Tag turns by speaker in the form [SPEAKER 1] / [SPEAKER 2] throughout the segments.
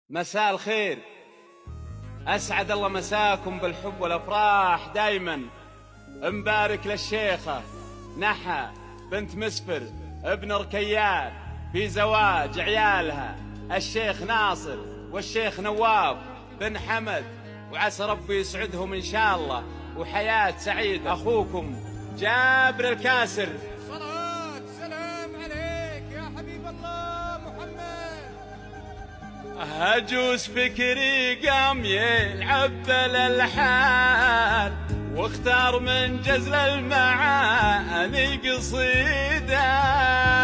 [SPEAKER 1] مساء الخير، أسعد الله مساكم بالحب والأفراح دايما. مبارك للشيخة نحى بنت مسفر ابن ركيان في زواج عيالها الشيخ ناصر والشيخ نواف بن حمد، وعسى ربي يسعدهم إن شاء الله وحياة سعيدة. أخوكم جابر الكاسر.
[SPEAKER 2] صلاة سلام عليك يا حبيب الله محمد.
[SPEAKER 1] هجوس فكري قام يلعب بالالحان واختار من جزل المعاني قصيدة.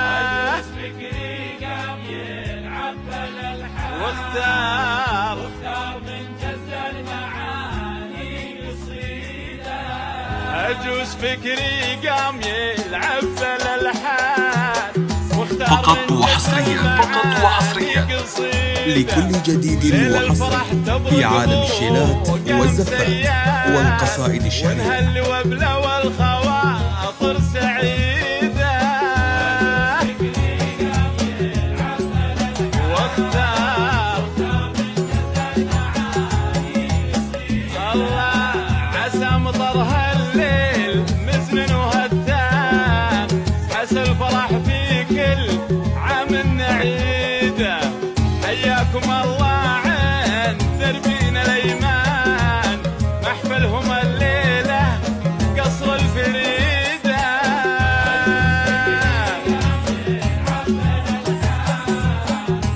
[SPEAKER 3] هجوس فكري قام يلعب بالالحان
[SPEAKER 1] واختار
[SPEAKER 3] من جزل المعاني قصيدة.
[SPEAKER 1] هجوس فكري قام يلعب بالالحان
[SPEAKER 4] فقط وحصريا لكل جديد وحصري في عالم الشيلات والزفات والقصائد الشعرية.
[SPEAKER 1] والهل والخواطر سعيدة. واختار الله عسى مطرها الليل مزمن وهتان، عسى الفرح في كل عام نعيده. حياكم الله عين دربين الايمان، محفلهم الليله قصر الفريده.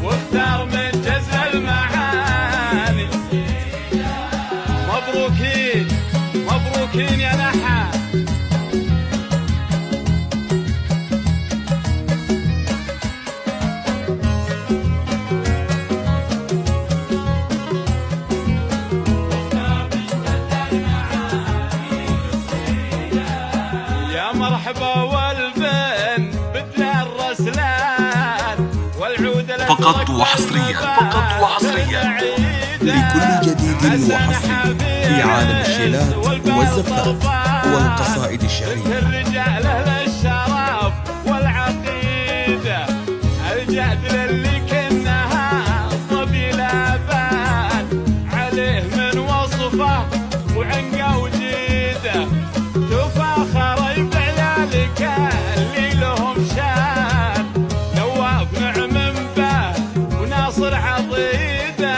[SPEAKER 1] واختار من جزل المعاني. مبروكين مبروكين يا نحا. مرحبا والبن بدل الرسلان والعود.
[SPEAKER 4] فقط وحصريا لكل جديد وحصري في عالم الشيلات والزفات والقصائد الشعرية.
[SPEAKER 1] الرجال للشرف والعقيدة، الجهد للي كنها طبيلة بان عليه من وصفه وعنقه وجيده. تفاخر بعيالك اللي لهم شان، نواف نعم به وناصر عضيده.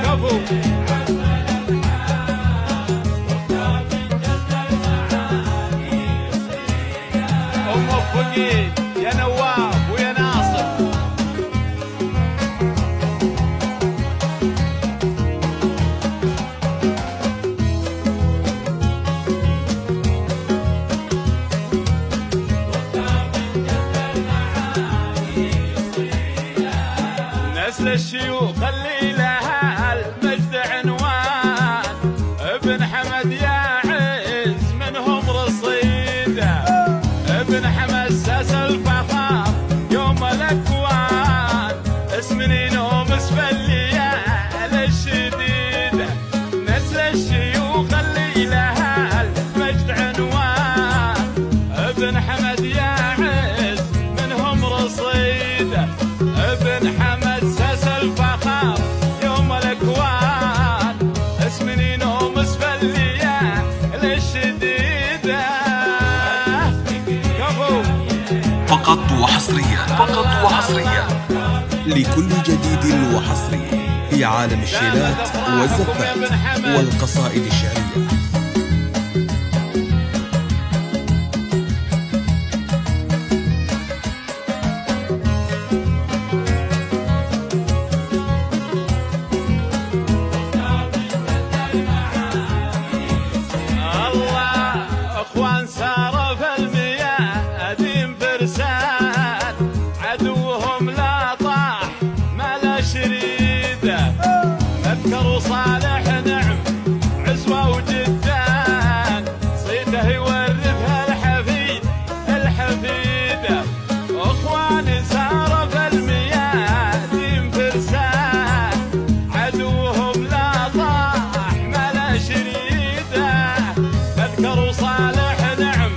[SPEAKER 1] كفو وموفقين يا نواف ويا ناصر. نسل الشيوخ اللي لها المجد عنوان، ابن حمد يا عز منهم رصيده. ابن حمد ساس الفخار يوم الاكوان، اسمنينهم اسم الليال الشديده. نسل الشيوخ اللي لها المجد عنوان، ابن حمد يا عز منهم رصيده. ابن حمد ساس الفخار يوم الاكوان، اسمنينهم اسم الليال الشديده. كفو
[SPEAKER 4] فقط وحصريا لكل جديد وحصري في عالم الشيلات والزفات والقصائد الشعرية.
[SPEAKER 1] الله اخوان ساروا في الميادين فرسان، عدوهم لا طاح ما لا شريده. ذكروا صالح نعم عزوه وجدان، صيته يورثها الحفيده. اخواني ساروا في الميادين فرسان، عدوهم لا طاح ما لا شريده. ذكروا صالح نعم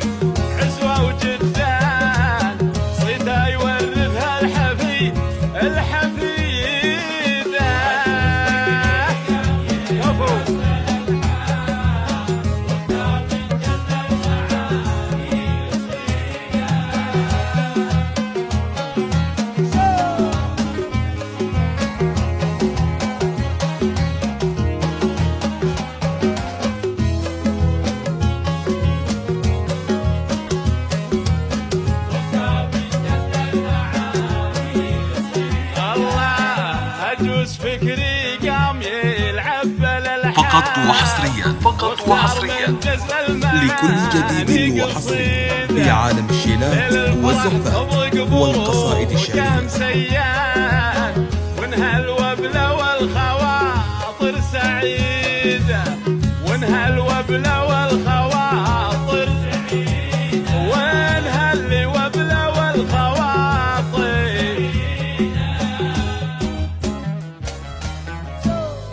[SPEAKER 1] عزوه وجدان، صيته يورثها الحفيد
[SPEAKER 4] فقط وحصريا لكل جديد وحصري في عالم الشيلات والزفات والقصائد الشعرية.
[SPEAKER 1] وانها الوبلة والخواطر سعيدة، وانها الوبلة والخواطر سعيدة، وانها الوبلة والخواطر.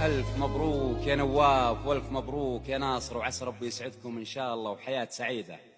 [SPEAKER 5] ألف مبروك يا نواف، والف مبروك يا ناصر، وعسى ربي يسعدكم إن شاء الله وحياة سعيدة.